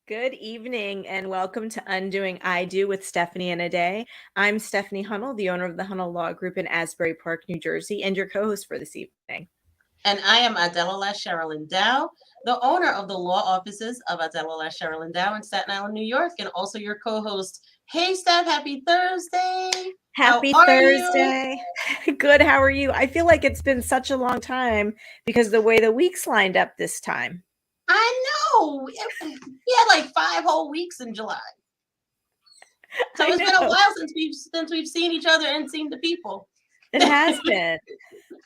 Good evening and welcome to Undoing I Do with Stephanie and Ade. I'm Stephanie Hunnell, the owner of the Hunnell Law Group in Asbury Park, New Jersey, and your co-host for this evening. And I am Adela Sherilyn Dow, the owner of the law offices of Adela Sherilyn Dow in Staten Island, New York, and also your co-host. Hey, Steph, happy Thursday. How Happy are you? Thursday. Good, how are you? I feel like it's been such a long time because the way the weeks lined up this time. I know. We had like 5 whole weeks in July. So I it's been a know. while since we've seen each other and seen the people. It has been.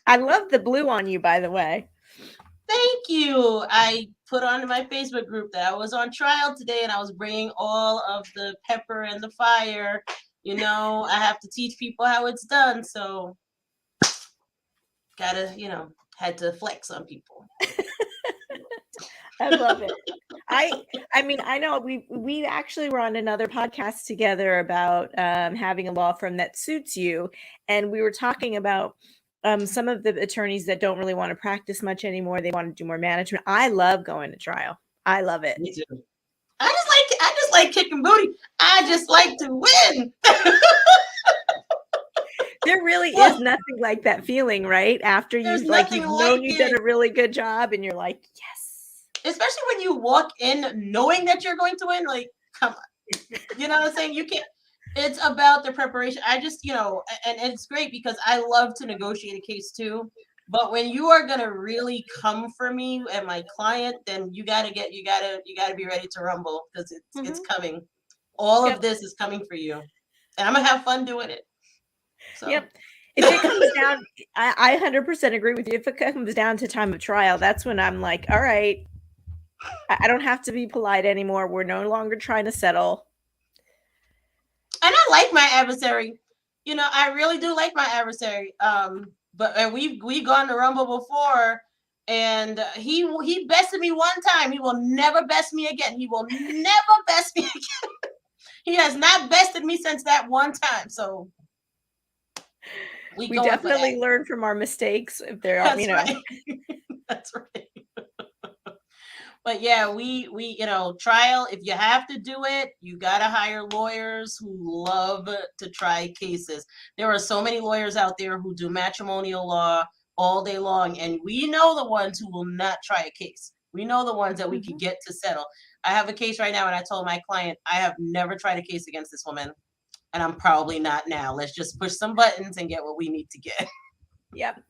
I love the blue on you, by the way. Thank you. I put on my Facebook group that I was on trial today and I was bringing all of the pepper and the fire. You know, I have to teach people how it's done. So gotta, had to flex on people. I love it. I mean, I know we actually were on another podcast together about having a law firm that suits you, and we were talking about some of the attorneys that don't really want to practice much anymore. They want to do more management. I love going to trial. I love it. Me too. I just like kicking booty. I just like to win. There really is nothing like that feeling, right? After you've known you've done a really good job, and you're like, yes. Especially when you walk in knowing that you're going to win. Like, come on. You know what I'm saying? You can't. It's about the preparation. I just, and it's great because I love to negotiate a case too. But when you are gonna really come for me and my client, then you gotta be ready to rumble because it's coming. All of this is coming for you, and I'm gonna have fun doing it. So. Yep. If it comes down, I 100% agree with you. If it comes down to time of trial, that's when I'm like, all right, I don't have to be polite anymore. We're no longer trying to settle. And I like my adversary. I really do like my adversary. But we've gone to Rumble before, and he bested me one time. He will never best me again. He will never best me again. He has not bested me since that one time. So we definitely learn from our mistakes if there are, Right. That's right. But yeah, we trial, if you have to do it, you got to hire lawyers who love to try cases. There are so many lawyers out there who do matrimonial law all day long, and we know the ones who will not try a case. We know the ones that we can get to settle. I have a case right now, and I told my client, I have never tried a case against this woman, and I'm probably not now. Let's just push some buttons and get what we need to get. Yep.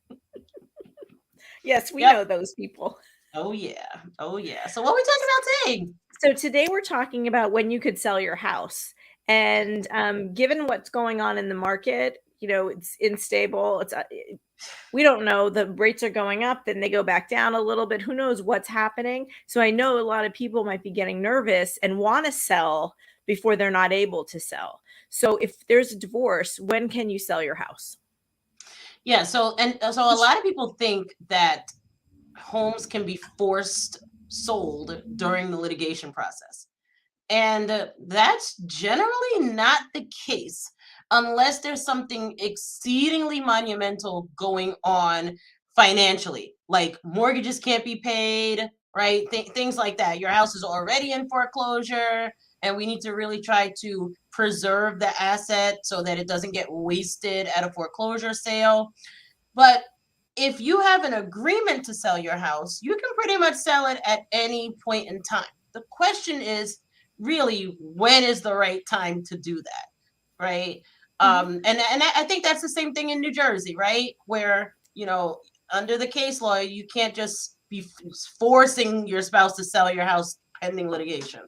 Yes, we know those people. Oh, yeah. Oh, yeah. So what are we talking about today? So today we're talking about when you could sell your house. And given what's going on in the market, it's unstable. We don't know. The rates are going up, then they go back down a little bit. Who knows what's happening? So I know a lot of people might be getting nervous and want to sell before they're not able to sell. So if there's a divorce, when can you sell your house? Yeah. So a lot of people think that homes can be forced sold during the litigation process. And that's generally not the case unless there's something exceedingly monumental going on financially, like mortgages can't be paid, right? Things like that. Your house is already in foreclosure, and we need to really try to preserve the asset so that it doesn't get wasted at a foreclosure sale. But if you have an agreement to sell your house, you can pretty much sell it at any point in time. The question is really, when is the right time to do that, right? And I think that's the same thing in New Jersey, right? Where, under the case law, you can't just be forcing your spouse to sell your house pending litigation.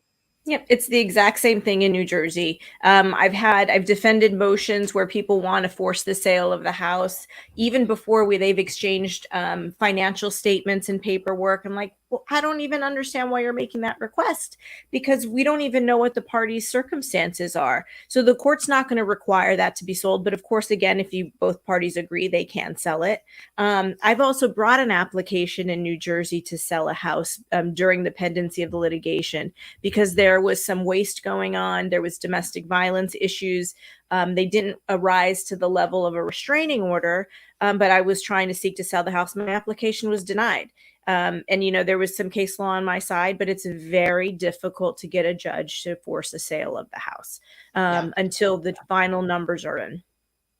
Yep, it's the exact same thing in New Jersey. I've defended motions where people want to force the sale of the house even before they've exchanged financial statements and paperwork. I'm like, well, I don't even understand why you're making that request, because we don't even know what the parties' circumstances are. So the court's not going to require that to be sold. But of course, again, if both parties agree, they can sell it. I've also brought an application in New Jersey to sell a house during the pendency of the litigation because there was some waste going on. There was domestic violence issues. They didn't arise to the level of a restraining order, but I was trying to seek to sell the house. My application was denied. And, there was some case law on my side, but it's very difficult to get a judge to force a sale of the house Yeah. until the final numbers are in.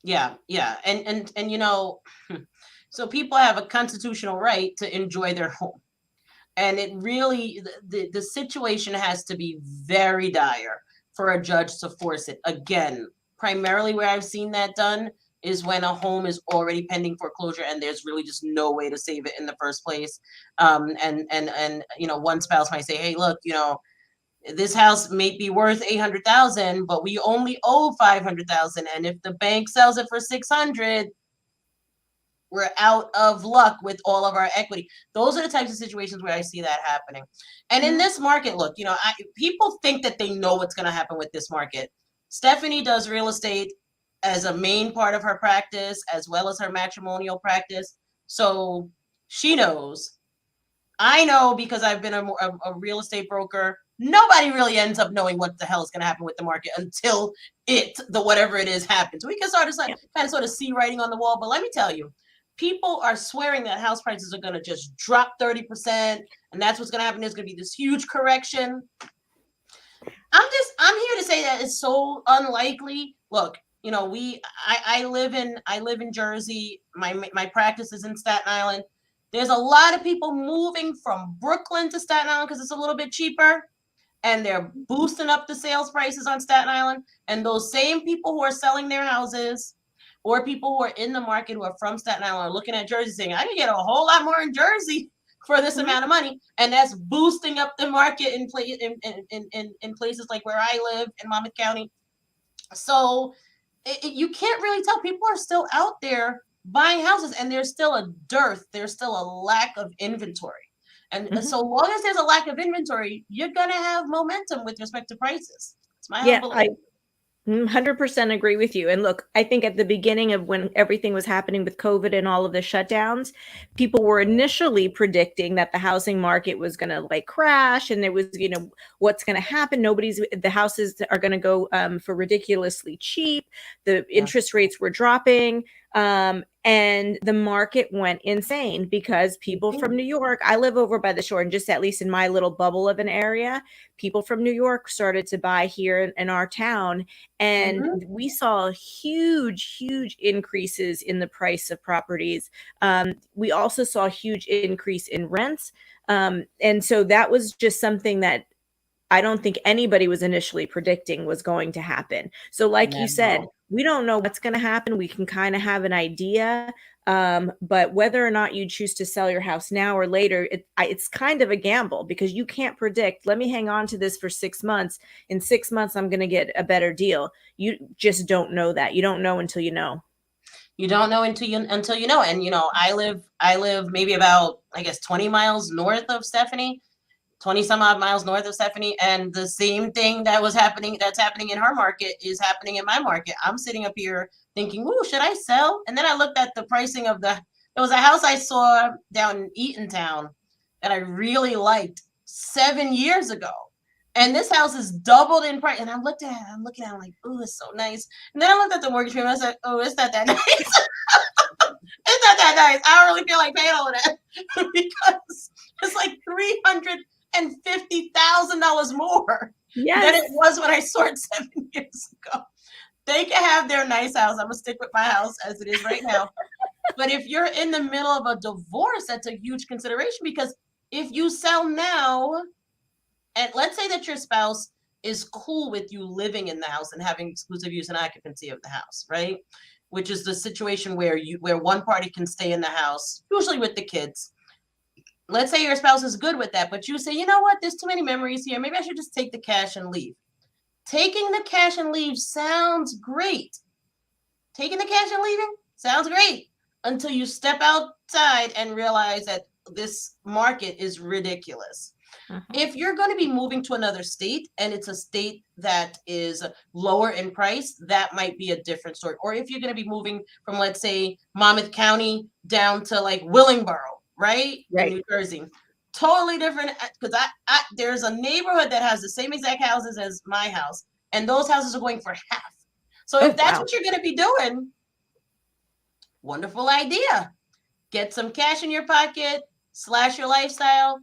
Yeah. Yeah. And so people have a constitutional right to enjoy their home. And it really, the situation has to be very dire for a judge to force it. Again, primarily where I've seen that done is when a home is already pending foreclosure and there's really just no way to save it in the first place. And one spouse might say, hey, look, this house may be worth 800,000, but we only owe 500,000. And if the bank sells it for 600, we're out of luck with all of our equity. Those are the types of situations where I see that happening. And in this market, look, people think that they know what's going to happen with this market. Stephanie does real estate as a main part of her practice, as well as her matrimonial practice. So she knows. I know because I've been a real estate broker. Nobody really ends up knowing what the hell is going to happen with the market until whatever it is happens. We can sort of see writing on the wall. But let me tell you, people are swearing that house prices are going to just drop 30%, and that's what's going to happen. There's going to be this huge correction. I'm here to say that it's so unlikely. Look, I live in Jersey. My practice is in Staten Island. There's a lot of people moving from Brooklyn to Staten Island because it's a little bit cheaper, and they're boosting up the sales prices on Staten Island. And those same people who are selling their houses, or people who are in the market who are from Staten Island, are looking at Jersey saying, I can get a whole lot more in Jersey for this amount of money. And that's boosting up the market in places like where I live in Monmouth County. So you can't really tell. People are still out there buying houses, and there's still a dearth. There's still a lack of inventory. And so long as there's a lack of inventory, you're going to have momentum with respect to prices. It's my humble opinion. 100% agree with you. And look, I think at the beginning of when everything was happening with COVID and all of the shutdowns, people were initially predicting that the housing market was going to crash, and there was, what's going to happen. The houses are going to go for ridiculously cheap. The interest rates were dropping. And the market went insane because people from New York, I live over by the shore, and just at least in my little bubble of an area, people from New York started to buy here in our town. And we saw huge, huge increases in the price of properties. We also saw a huge increase in rents. And so that was just something that I don't think anybody was initially predicting was going to happen. So like you said, we don't know what's going to happen. We can kind of have an idea. But whether or not you choose to sell your house now or later, it's kind of a gamble because you can't predict, let me hang on to this for 6 months. In 6 months, I'm going to get a better deal. You just don't know that. You don't know until you know. You don't know until you know. And, I live maybe about, 20 miles north of Stephanie. 20 some odd miles north of Stephanie, and the same thing that's happening in her market is happening in my market. I'm sitting up here thinking, ooh, should I sell? And then I looked at the pricing there was a house I saw down in Eatontown that I really liked 7 years ago. And this house is doubled in price. And I'm looking at it, I'm like, ooh, it's so nice. And then I looked at the mortgage payment, I said, oh, it's not that nice. It's not that nice. I don't really feel like paying all of that because it's like $350,000 more than it was when I saw it 7 years ago. They can have their nice house. I'm gonna stick with my house as it is right now. But if you're in the middle of a divorce, that's a huge consideration, because if you sell now, and let's say that your spouse is cool with you living in the house and having exclusive use and occupancy of the house, right? Which is the situation where one party can stay in the house, usually with the kids. Let's say your spouse is good with that, but you say, you know what, there's too many memories here. Maybe I should just take the cash and leave. Taking the cash and leave sounds great. Taking the cash and leaving sounds great until you step outside and realize that this market is ridiculous. If you're going to be moving to another state and it's a state that is lower in price, that might be a different story. Or if you're going to be moving from, let's say, Monmouth County down to like Willingboro, right? In New Jersey. Totally different, because there's a neighborhood that has the same exact houses as my house, and those houses are going for half. So if that's what you're going to be doing, wonderful idea. Get some cash in your pocket, slash your lifestyle,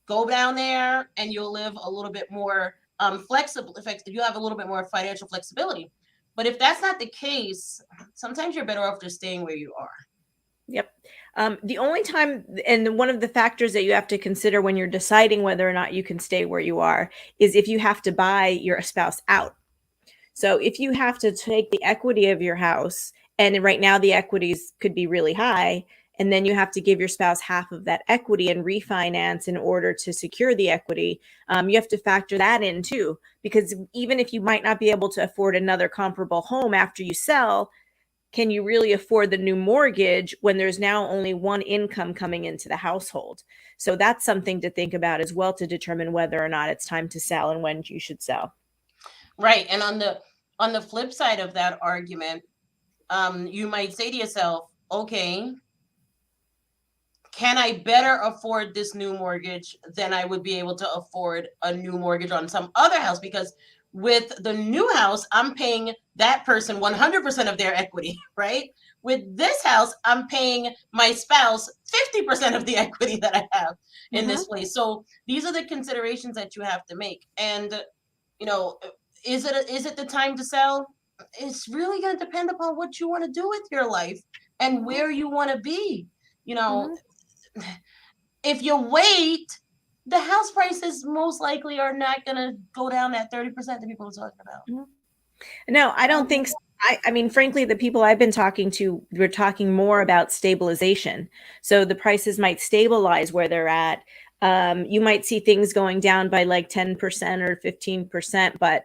go down there and you'll live a little bit more flexible. In fact, you have a little bit more financial flexibility. But if that's not the case, sometimes you're better off just staying where you are. Yep. The only time, and one of the factors that you have to consider when you're deciding whether or not you can stay where you are, is if you have to buy your spouse out. So if you have to take the equity of your house, and right now the equities could be really high, and then you have to give your spouse half of that equity and refinance in order to secure the equity, you have to factor that in too. Because even if you might not be able to afford another comparable home after you sell, can you really afford the new mortgage when there's now only one income coming into the household? So that's something to think about as well to determine whether or not it's time to sell and when you should sell. Right. And on the flip side of that argument, you might say to yourself, okay, can I better afford this new mortgage than I would be able to afford a new mortgage on some other house? Because with the new house, I'm paying that person 100% of their equity, right? With this house, I'm paying my spouse 50% of the equity that I have in this place. So these are the considerations that you have to make. And, you know, is it the time to sell? It's really going to depend upon what you want to do with your life and where you want to be. You know, if you wait, the house prices most likely are not going to go down that 30% that people are talking about. No, I don't think so. I mean, frankly, the people I've been talking to, we're talking more about stabilization. So the prices might stabilize where they're at. You might see things going down by like 10% or 15%, but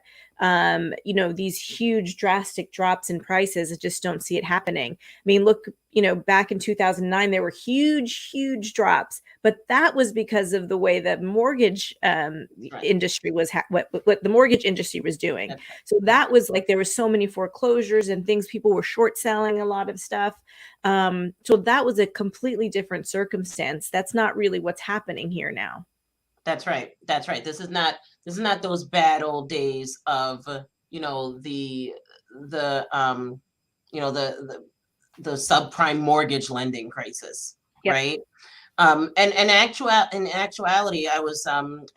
you know, these huge drastic drops in prices, I just don't see it happening. I mean, look, you know, back in 2009, there were huge drops, but that was because of the way the mortgage industry was, what the mortgage industry was doing. So that was like, there were so many foreclosures and things, people were short selling a lot of stuff. So that was a completely different circumstance. That's not really what's happening here now. That's right. That's right. This is not those bad old days of, you know, the you know, the subprime mortgage lending crisis, Yep. right? And in actuality, I was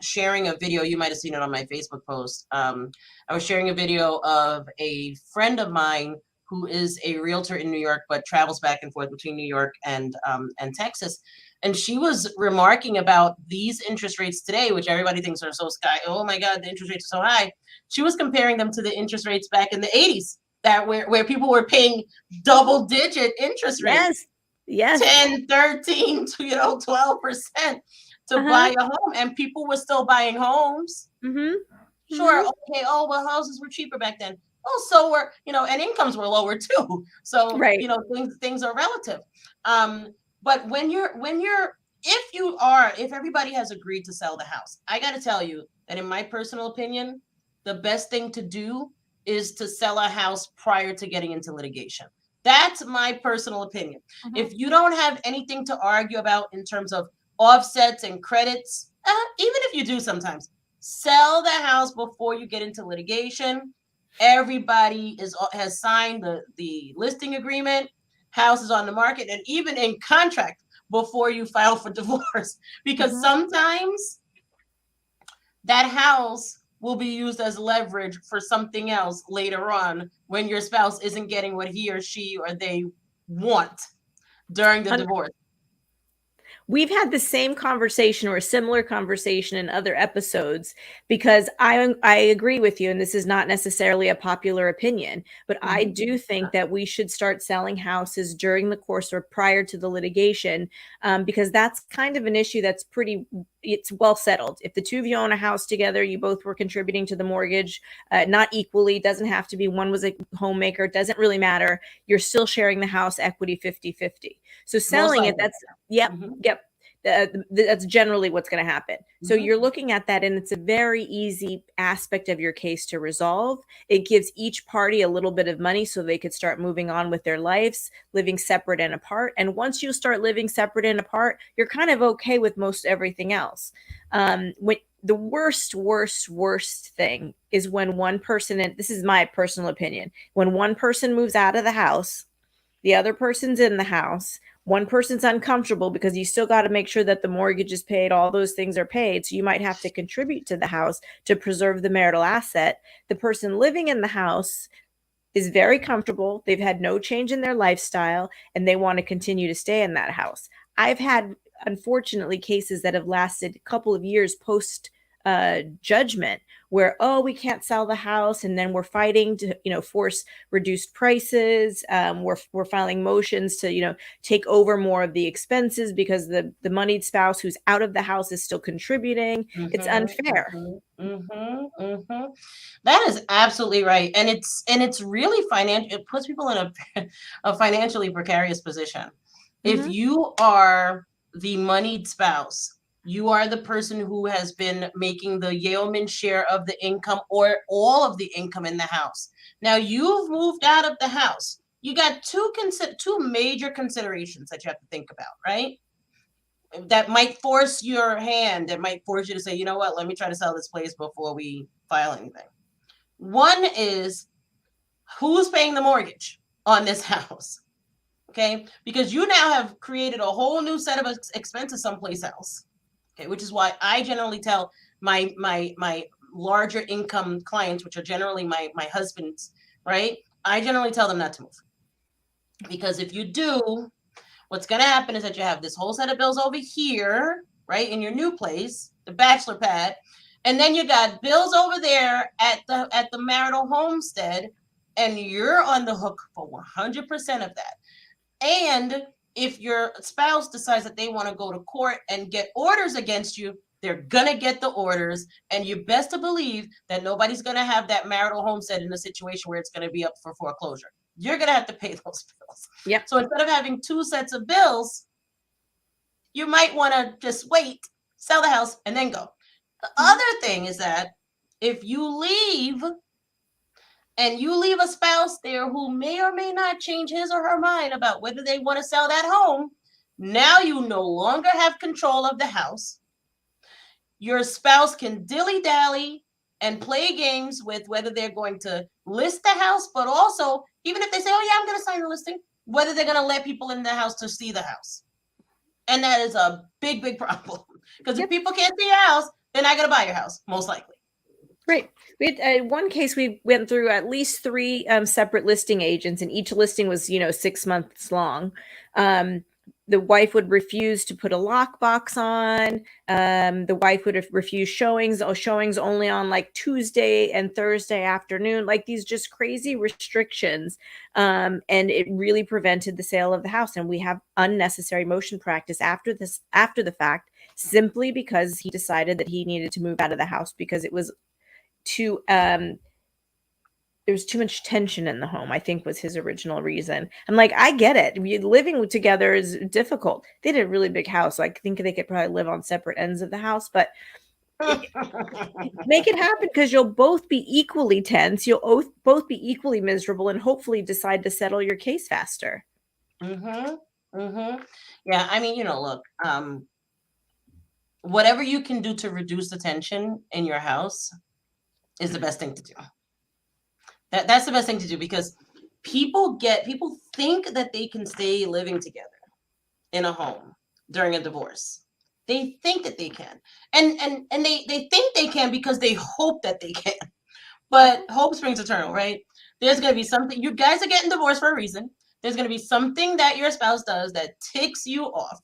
sharing a video. You might have seen it on my Facebook post. I was sharing a video of a friend of mine who is a realtor in New York, but travels back and forth between New York and Texas. And she was remarking about these interest rates today, which everybody thinks are so sky. Oh my God, the interest rates are so high. She was comparing them to the interest rates back in the 80s, that where people were paying double-digit interest rates. Yes. 10, 13, 12% to buy a home, and people were still buying homes. Sure. Okay. Oh, well, houses were cheaper back then. Oh, so were, and incomes were lower too. So, right. Things are relative. But if everybody has agreed to sell the house, I got to tell you that in my personal opinion, the best thing to do is to sell a house prior to getting into litigation. That's my personal opinion. If you don't have anything to argue about in terms of offsets and credits, even if you do sometimes, sell the house before you get into litigation. Everybody has signed the listing agreement, house is on the market, and even in contract before you file for divorce. Because sometimes that house will be used as leverage for something else later on when your spouse isn't getting what he or she or they want during the divorce. We've had the same conversation or a similar conversation in other episodes, because I agree with you, and this is not necessarily a popular opinion, but I do think that we should start selling houses during the course or prior to the litigation, because that's kind of an issue that's it's well settled. If the two of you own a house together, you both were contributing to the mortgage, not equally, doesn't have to be one was a homemaker, doesn't really matter. You're still sharing the house equity 50-50. So selling it, that's, yep. That's generally what's going to happen. So you're looking at that, and it's a very easy aspect of your case to resolve. It gives each party a little bit of money so they could start moving on with their lives, living separate and apart. And once you start living separate and apart, you're kind of okay with most everything else. When the worst thing is when one person, and this is my personal opinion, when one person moves out of the house, the other person's in the house, One person's uncomfortable because you still got to make sure that the mortgage is paid, all those things are paid. So you might have to contribute to the house to preserve the marital asset. The person living in the house is very comfortable. They've had no change in their lifestyle and they want to continue to stay in that house. I've had, unfortunately, cases that have lasted a couple of years post judgment where, oh, we can't sell the house, and then we're fighting to, force reduced prices. We're filing motions to, take over more of the expenses because the moneyed spouse who's out of the house is still contributing. It's unfair. That is absolutely right, and it's really financial. It puts people in a financially precarious position. If you are the moneyed spouse, you are the person who has been making the yeoman share of the income or all of the income in the house. Now you've moved out of the house. You got two major considerations that you have to think about, right? That might force your hand. That might force you to say, you know what, let me try to sell this place before we file anything. One is, who's paying the mortgage on this house? Okay, because you now have created a whole new set of expenses someplace else. Okay, which is why I generally tell my larger income clients, which are generally my husbands, right? I generally tell them not to move. Because if you do, what's going to happen is that you have this whole set of bills over here, right, in your new place, the bachelor pad, and then you got bills over there at the marital homestead, and you're on the hook for 100% of that. And if your spouse decides that they want to go to court and get orders against you, they're going to get the orders. And you best to believe that nobody's going to have that marital homestead in a situation where it's going to be up for foreclosure. You're going to have to pay those bills. Yeah. So instead of having two sets of bills, you might want to just wait, sell the house, and then go. The other thing is that if you leave, and you leave a spouse there who may or may not change his or her mind about whether they want to sell that home, now you no longer have control of the house. Your spouse can dilly-dally and play games with whether they're going to list the house, but also, even if they say, oh yeah, I'm going to sign the listing, whether they're going to let people in the house to see the house. And that is a big, big problem. Because if people can't see your house, they're not going to buy your house, most likely. Right. We had one case, we went through at least 3 separate listing agents, and each listing was, 6 months long. The wife would refuse to put a lockbox on. The wife would refuse showings only on like Tuesday and Thursday afternoon, like these just crazy restrictions. And it really prevented the sale of the house. And we have unnecessary motion practice after the fact, simply because he decided that he needed to move out of the house because it was there was too much tension in the home, I think, was his original reason. I'm like, I get it. Living together is difficult. They had a really big house, so I think they could probably live on separate ends of the house, but make it happen, because you'll both be equally tense. You'll both be equally miserable, and hopefully decide to settle your case faster. Yeah, I mean, look, whatever you can do to reduce the tension in your house is the best thing to do. That's the best thing to do, because people think that they can stay living together in a home during a divorce. They think that they can. And they think they can because they hope that they can. But hope springs eternal, right? There's going to be something. You guys are getting divorced for a reason. There's going to be something that your spouse does that ticks you off.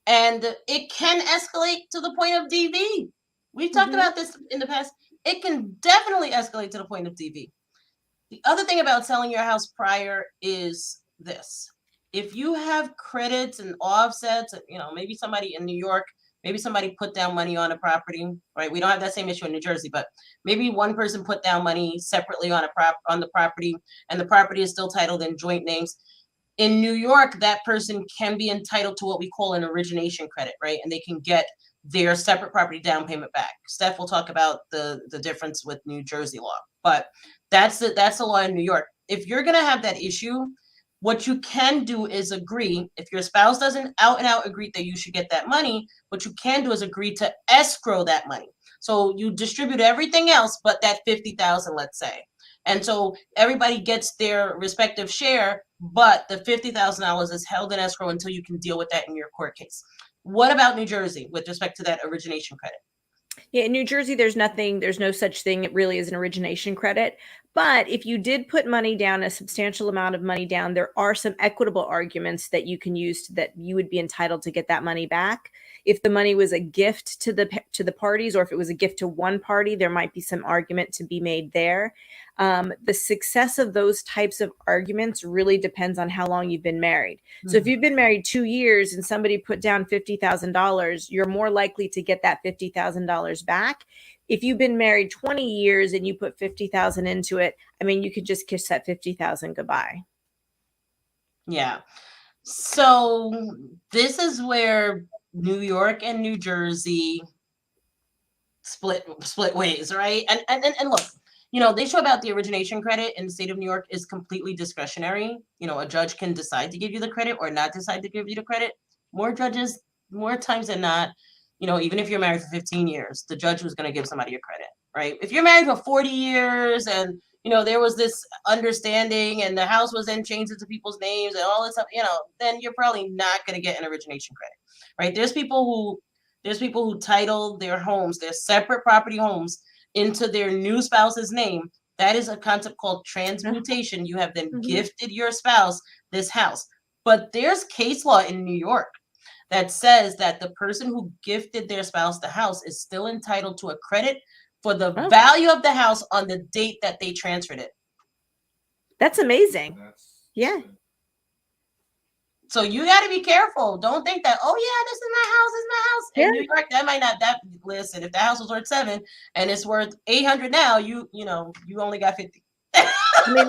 And it can escalate to the point of DV. We've talked about this in the past. It can definitely escalate to the point of DV. The other thing about selling your house prior is this. If you have credits and offsets, maybe somebody in New York, maybe somebody put down money on a property, right? We don't have that same issue in New Jersey, but maybe one person put down money separately on the property, and the property is still titled in joint names. In New York, that person can be entitled to what we call an origination credit, right? And they can get their separate property down payment back. Steph will talk about the difference with New Jersey law, but that's the law in New York. If you're going to have that issue, what you can do is agree. If your spouse doesn't out and out agree that you should get that money, what you can do is agree to escrow that money. So you distribute everything else but that $50,000, let's say. And so everybody gets their respective share, but the $50,000 is held in escrow until you can deal with that in your court case. What about New Jersey with respect to that origination credit? Yeah, in New Jersey, there's no such thing really as an origination credit. But if you did put money down, a substantial amount of money down, there are some equitable arguments that you can use that you would be entitled to get that money back. If the money was a gift to the parties, or if it was a gift to one party, there might be some argument to be made there. The success of those types of arguments really depends on how long you've been married. So if you've been married 2 years and somebody put down $50,000, you're more likely to get that $50,000 back. If you've been married 20 years and you put 50,000 into it, I mean, you could just kiss that 50,000 goodbye. Yeah. So this is where New York and New Jersey split ways, right? And look, the issue about the origination credit in the state of New York is completely discretionary. A judge can decide to give you the credit or not decide to give you the credit. More judges, more times than not, even if you're married for 15 years, the judge was going to give somebody a credit, right? If you're married for 40 years and, there was this understanding and the house was then changed into people's names and all this stuff, then you're probably not going to get an origination credit, right? There's people who title their homes, their separate property homes, into their new spouse's name. That is a concept called transmutation. You have then gifted your spouse this house. But there's case law in New York that says that the person who gifted their spouse the house is still entitled to a credit for the value of the house on the date that they transferred it. That's amazing. Yeah. So you got to be careful. Don't think that, oh yeah, this is my house, this is my house. In New York, that might not, listen, if the house was worth 7 and it's worth 800 now, you only got 50. I mean,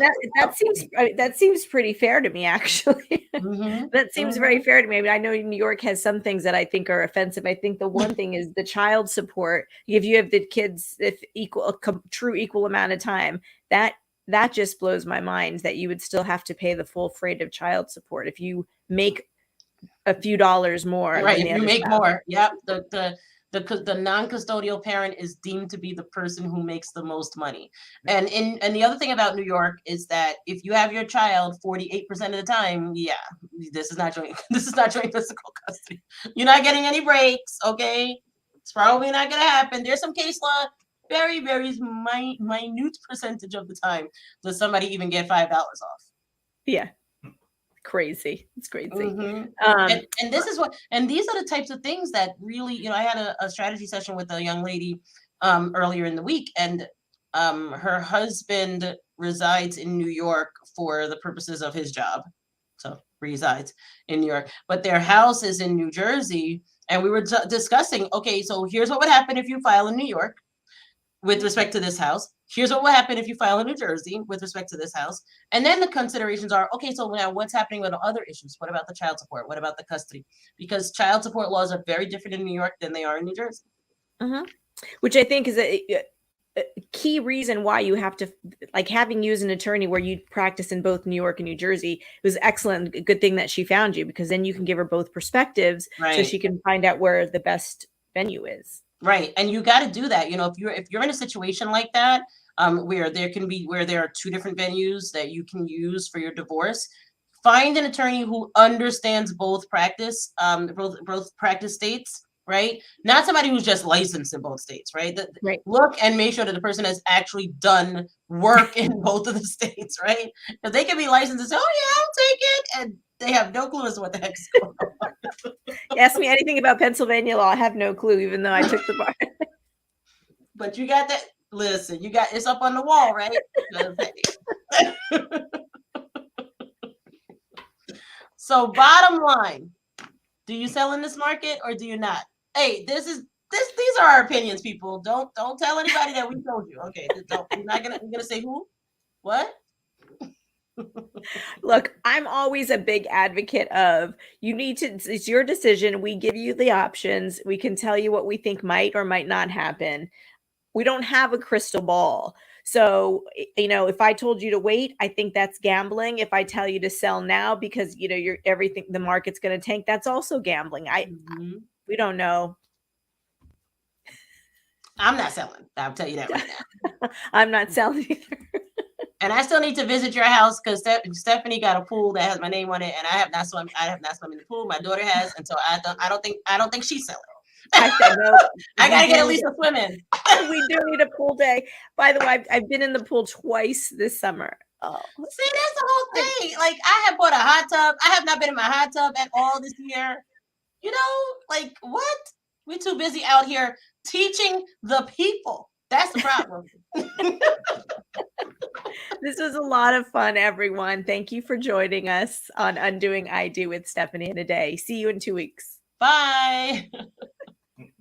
that seems pretty fair to me, actually. That seems very fair to me. I mean, I know New York has some things that I think are offensive. I think the one thing is the child support. If you have the kids, if true equal amount of time, that just blows my mind that you would still have to pay the full freight of child support if you make a few dollars more. Right. If you make more. Yep. The non-custodial parent is deemed to be the person who makes the most money. And the other thing about New York is that if you have your child 48% of the time, this is not joint physical custody. You're not getting any breaks, okay? It's probably not going to happen. There's some case law, very, very minute percentage of the time does somebody even get $5 off. Yeah. Crazy. It's crazy. And this is and these are the types of things that really, I had a strategy session with a young lady earlier in the week, and her husband resides in New York for the purposes of his job. So resides in New York, but their house is in New Jersey. And we were discussing, okay, so here's what would happen if you file in New York with respect to this house. Here's what will happen if you file in New Jersey with respect to this house. And then the considerations are, okay, so now what's happening with other issues? What about the child support? What about the custody? Because child support laws are very different in New York than they are in New Jersey. Which I think is a key reason why you have to, like, having you as an attorney where you practice in both New York and New Jersey. It was excellent. Good thing that she found you, because then you can give her both perspectives, so she can find out where the best venue is. Right. And you got to do that. If you're in a situation like that, where there are 2 different venues that you can use for your divorce, find an attorney who understands both practice states, right? Not somebody who's just licensed in both states, right? Look and make sure that the person has actually done work in both of the states, right? Because they can be licensed and say, oh yeah, I'll take it, and they have no clue as to what the heck's going on. Ask me anything about Pennsylvania law, I have no clue, even though I took the bar. But you got that. Listen, it's up on the wall, right? So bottom line, do you sell in this market or do you not? Hey, these are our opinions, people. Don't tell anybody that we told you. Okay, we're gonna say who, what. Look, I'm always a big advocate of, it's your decision. We give you the options. We can tell you what we think might or might not happen. We don't have a crystal ball. So, if I told you to wait, I think that's gambling. If I tell you to sell now because, the market's going to tank, that's also gambling. We don't know. I'm not selling. I'll tell you that right now. I'm not selling either. And I still need to visit your house because Stephanie got a pool that has my name on it, and I have not swum. I have not swum in the pool. My daughter has, and so I don't think she's selling. I said no. I gotta get at least a swim in. We do need a pool day. By the way, I've been in the pool twice this summer. Oh, see, that's the whole thing. Like, I have bought a hot tub. I have not been in my hot tub at all this year. You know, like, what? We're too busy out here teaching the people. That's the problem. This was a lot of fun, everyone. Thank you for joining us on Undoing I Do with Stephanie and Ade. See you in 2 weeks. Bye.